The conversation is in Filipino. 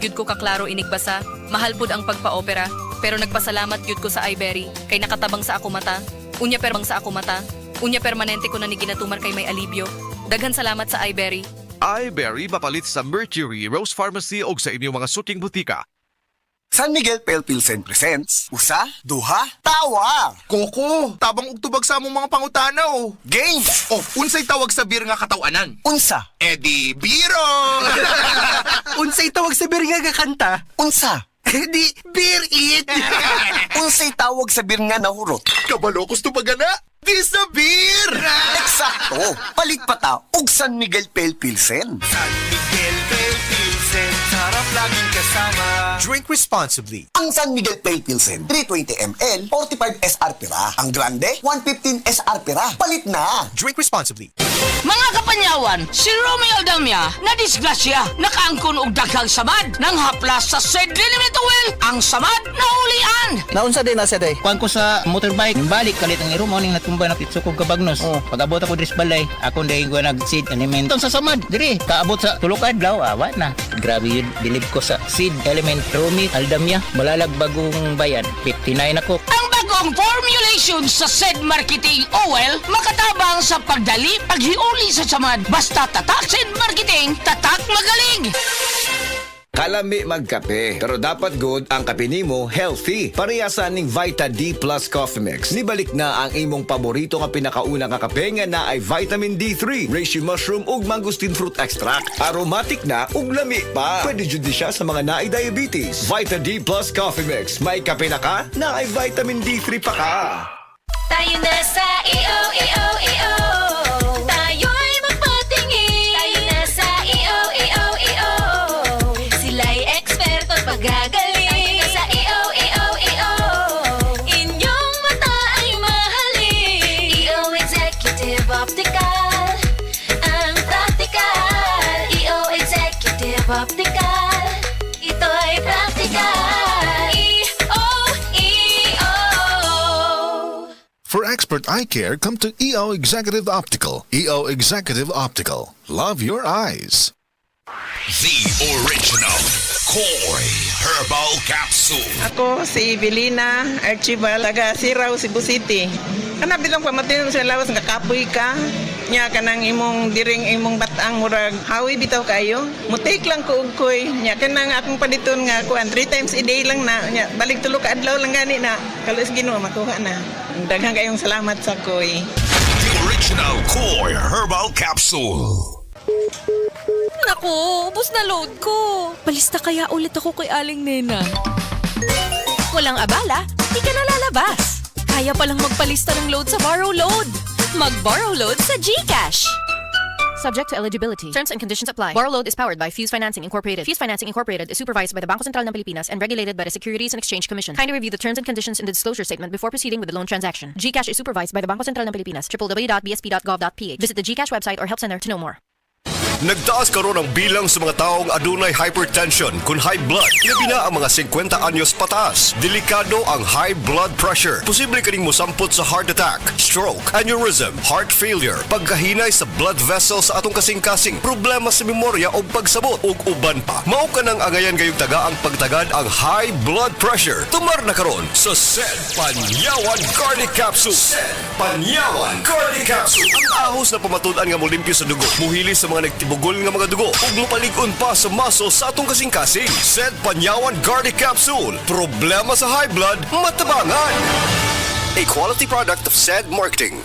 gyud ko kaklaro inigbasa. Mahal pud ang pagpa-opera, pero nagpasalamat gyud ko sa Ibery kay nakatabang sa ako mata. Unya permanente ko na ni ginatumar kay may alibyo. Daghan salamat sa Ibery. Ibery mapalit sa Mercury, Rose Pharmacy o sa inyong mga suking butika. San Miguel Pale Pilsen presents Usa, Duha, Tawa. Koko, tabang ugtubag sa among mga pangutanaw. Games. Oh, unsay tawag sa beer nga katawanan? Unsa. Edi biro. Unsay tawag sa beer nga kanta? Unsa. Edi beer it. Unsay tawag sa beer nga nahurot? Kabalokos to bagana. Di sa beer. Eksakto. Palit pa ta og San Miguel Pale Pilsen. San Miguel Pale Pilsen, sarap laging kasama. Drink responsibly. Ang San Miguel Pale Pilsen, 320 ml, 45 SR pira. Ang Grande, 115 SR pira. Palit na. Drink responsibly. Mga kapanyawan, si Romeo Aldamia na disgrasya, nakaangkon og daghang samad nang haplas sa Sed Limit Oil. Ang samad na ulian. Naunsa din na siya day. Kuan ko sa motorbike, balik kalit ang iro mo ning natumba na pitsukog ka bagnos. Pag-abot ako dris balay, ako ndeng ko nag-seed element. Sa samad, diri, kaabot sa tulok adlaw, awa na. Grabe yun, bilib ko sa seed element Romy Aldamia, Balalag Bagong Bayan, 59 ako. Ang bagong formulation sa Sed Marketing Oil makatabang sa pagdali, paghiuli sa samad. Basta tatak Sed Marketing, tatak magaling. Kalami magkape, pero dapat good ang kape nimo healthy. Parehasan ning Vita D Plus Coffee Mix. Nibalik na ang imong paborito nga pinakauna nga kape nga na ay vitamin D3, reishi mushroom ug mangosteen fruit extract. Aromatic na ug lami pa. Pwede jud siya sa mga naay diabetes. Vita D Plus Coffee Mix. May kape na ka, na ay vitamin D3 pa ka. Tayo na sa EO. Tayo'y magpatingin. Tayo na sa EO. Sila'y eksperto at magagaling. Tayo na sa EO. Inyong mata ay mahalin. EO Executive Optical. Ang practical. EO Executive Optical. Ito'y practical. EO. For expert eye care, come to EO Executive Optical. EO Executive Optical. Love your eyes. The original Koi Herbal Capsule. Ako si Evelina Archibald, taga Siraw, Cebu City. Kana bilang pamatin sa lawas nga kapoy ka. Nya kanang imong diring imong batang murag hawi bitaw kayo. Mutik lang ko og koy. Nya kanang akong paliton nga kuan 3 times a day lang na. Nya balik tulo ka adlaw lang gani na. Kalos Ginoo makuha na. Daghang kayong salamat sa koy. The original Koi Herbal Capsule. Naku, ubos na load ko. Palista kaya ulit ako kay Aling Nena. Walang abala, di ka na lalabas. Kaya palang magpalista ng load sa Borrow Load. Mag-borrow load sa GCash. Subject to eligibility. Terms and conditions apply. Borrow Load is powered by Fuse Financing Incorporated. Fuse Financing Incorporated is supervised by the Bangko Sentral ng Pilipinas and regulated by the Securities and Exchange Commission. Kindly review the terms and conditions in the disclosure statement before proceeding with the loan transaction. GCash is supervised by the Bangko Sentral ng Pilipinas. www.bsp.gov.ph. Visit the GCash website or help center to know more. Nagtaas karon ang bilang sa mga taong adunay hypertension kun high blood. Labi na ang mga 50 anyos pataas. Delikado ang high blood pressure. Posible kaning mosampot sa heart attack, stroke, aneurysm, heart failure, pagkahinay sa blood vessel sa atong kasing-kasing, problema sa memorya o pagsabot ug uban pa. Mao ka nang angayan gayong taga ang pagtagad ang high blood pressure. Tumar na karon sa Sed Panyawan Cardiac Capsule. Sed Panyawan Cardiac Capsule. Ang ahos na pamatud-an nga molimpyo sa dugo. Muhili sa mga nagtibugol nga mga dugo ug mopalig-on pa sa maso sa atong kasing-kasing. Sed Panyawan Cardiac Capsule. Problema sa high blood, matabangan. A quality product of Sed Marketing.